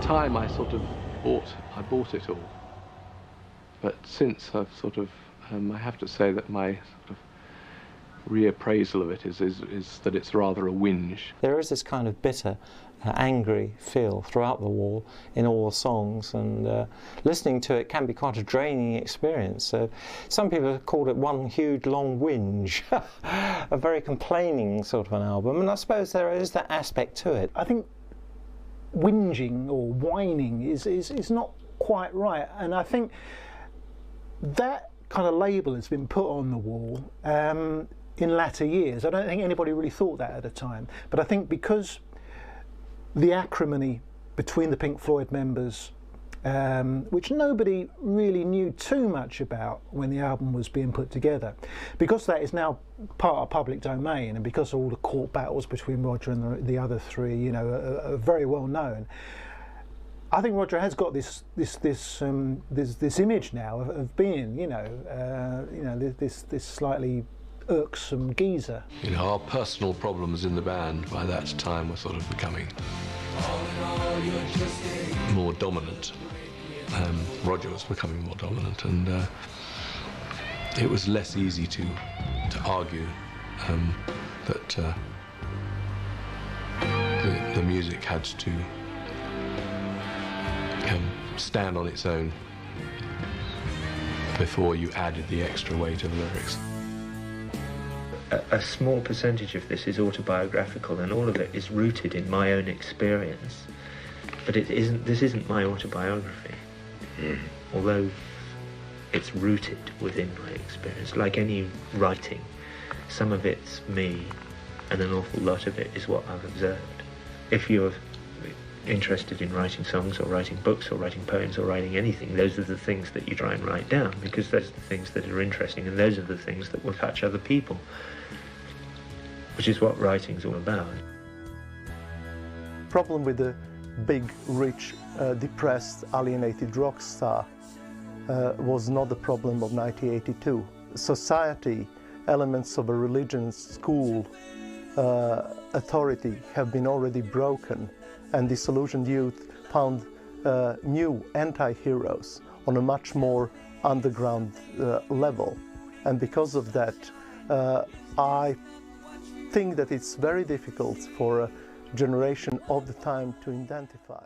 time I bought it all. But since I've I have to say that my reappraisal of it is that it's rather a whinge. There is this kind of bitter, angry feel throughout The Wall in all the songs, and listening to it can be quite a draining experience. So some people have called it one huge long whinge, a very complaining sort of an album, and I suppose there is that aspect to it. I think whinging or whining is not quite right, and I think that kind of label has been put on The Wall in latter years. I don't think anybody really thought that at the time, but I think because the acrimony between the Pink Floyd members, which nobody really knew too much about when the album was being put together, because that is now part of public domain, and because all the court battles between Roger and the other three, you know, are very well known. I think Roger has got this image now of being, this slightly irksome geezer. You know, our personal problems in the band by that time were sort of becoming more dominant. Roger was becoming more dominant, and it was less easy to argue that the music had to stand on its own before you added the extra weight of lyrics. A small percentage of this is autobiographical, and all of it is rooted in my own experience. But this isn't my autobiography, although it's rooted within my experience. Like any writing, some of it's me, and an awful lot of it is what I've observed. If you're interested in writing songs or writing books or writing poems or writing anything, those are the things that you try and write down, because those are the things that are interesting, and those are the things that will touch other people, which is what writing's all about. Problem with the big, rich, depressed, alienated rock star was not the problem of 1982. Society, elements of a religion, school, authority have been already broken, and disillusioned youth found new anti-heroes on a much more underground level. And because of that, I think that it's very difficult for a generation of the time to identify.